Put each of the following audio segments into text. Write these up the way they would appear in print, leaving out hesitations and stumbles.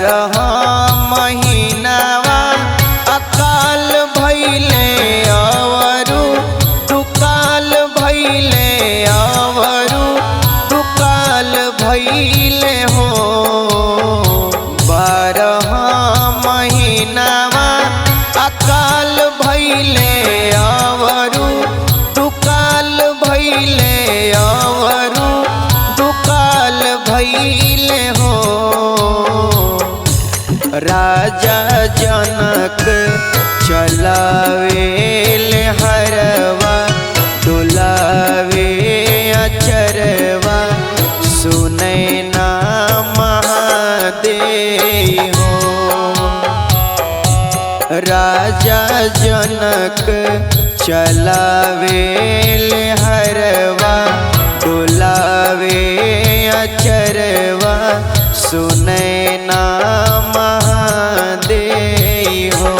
12 महीनावा अकाल भइले अवरु दुकाल भइले अवरु दुकाल भइले हो। 12 महीनावा अकाल भइले अवरु दुकाल भइले अवरु दुकाल भइले हो। राजा जनक चलावेले हरवा डुलावे अचरवा सुनै ना महादेव हो। राजा जनक चलावेले हरवा डुलावे अचरवा सुनै ना महादेव हो।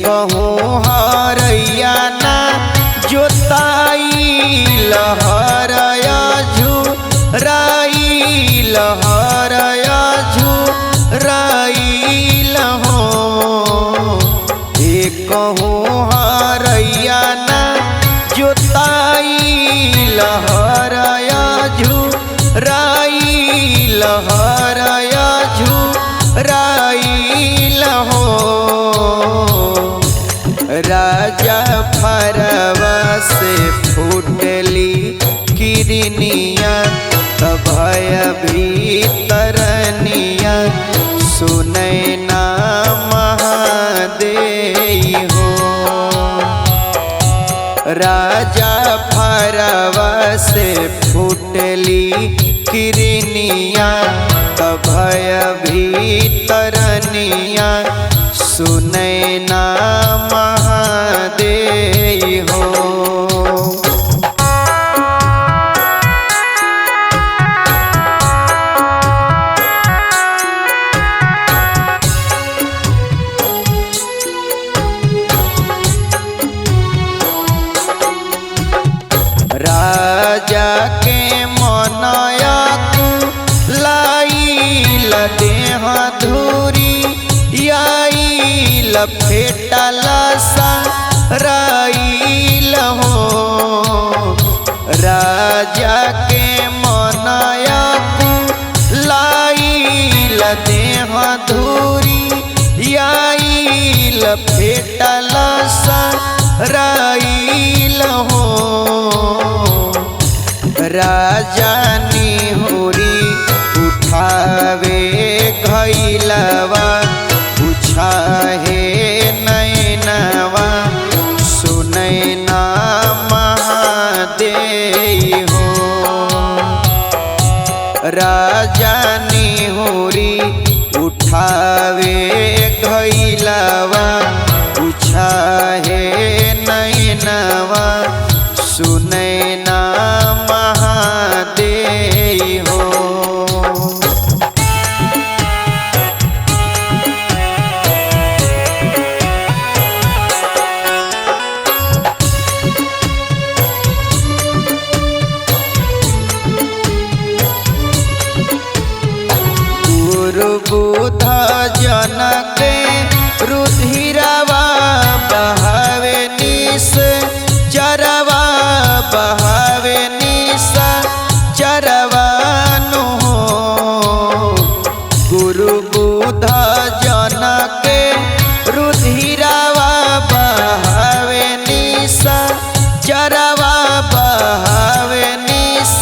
कहूँ हरैया ना जोताई लहरया झुराई लहरया झुराई लहो। कहूँ हरैया ना जोताई लहरया झुराई लहरया झुराई लहो। राजा फरवा से फूटली किरनिया भय भीतरनिया सुनै ना महादेव हो। राजा फरवा से फूटली किरनिया भय भीतरनिया सुनै ना महादेव हो। राजा के मनया कुलाइल देह धूरी याई लफेटला सराइल हो। राजा के मनया कुलाइल देह धूरी याई लफेटला सराइल हो। राजा निहुरी उठावे घइलवा पूछाहे नैनवा सुनै ना महादेव हो। राजा निहुरी उठावे घइलवा पूछाहे नैनवा सुनै ना महादेव हो। बुध जनक रुधिरवा बहावे निस चरवा बहावे निस चरवानु हो। गुरु बुध जनक रुधिरवा बहावे निस चरवा बहावे निस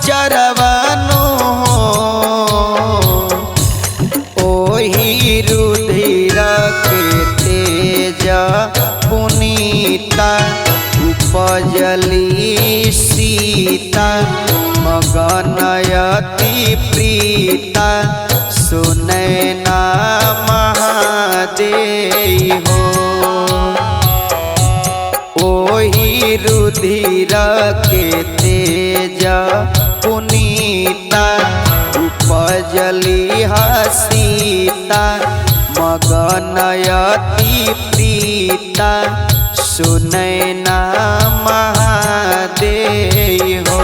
चरवानु हो। रुधिर के तेज पुनीता उपजली सीता मगनयति प्रीता सुनै ना महादेव हो। ओही रुधिर के तेज पुनीता उपजल सीता सुनैना महादेव हो।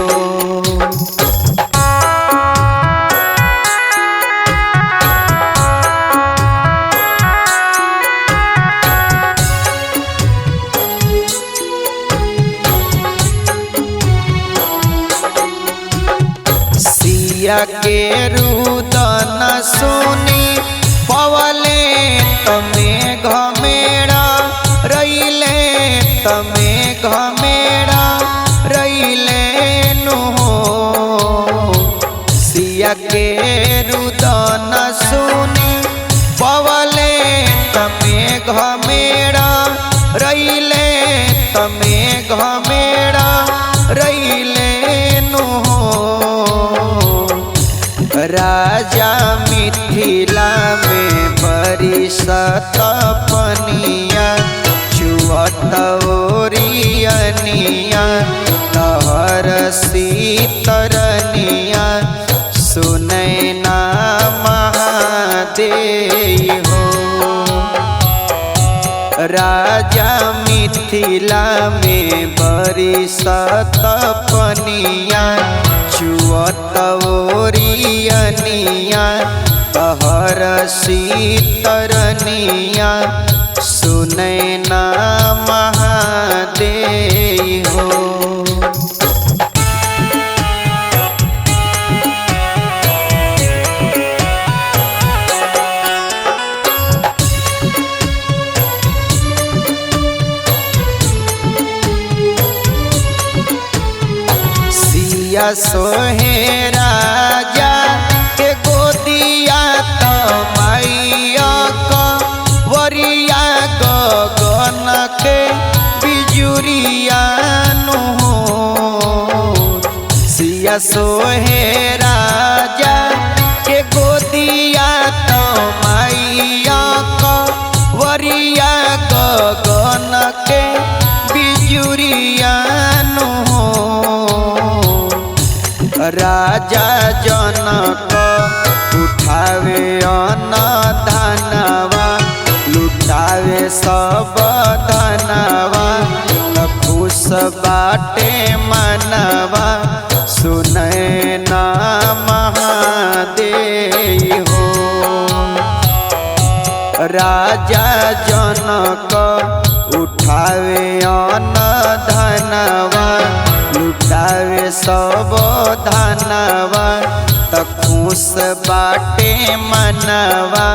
सिया के रुदन सुनी पवले तमे घमेड़ा रईले तमे घमेड़ा रईले नु हो। सिया के रुदन सुनी पवले तमे घमेड़ा रईले तमे घमेड़ा रईले नु हो। राजा मिथिला में बरिसत पनिया चुअत ओरियनिया तहर सीतरनिया सुनैना महादेव हो। राजा मिथिला में बरिसत पनिया चुअत ओरियनिया तहर सीतरनिया सुनैना महादेव हो। सिया सोहे राजा के गोदिया तमैया वरिया गगन के बिजुरिया नु हो। सिया सोहे राजा के गोदिया तमैया वरिया गगन के बिजुरिया नु हो। राजा जनक उठावे अन्न धनवा लुटावे सब धनवा खुश बाटे मनवा सुनैना महादेव हो। राजा जनक उठावे अन्न धनवा लुटावे सब धनवा त खुश बाटे मनवा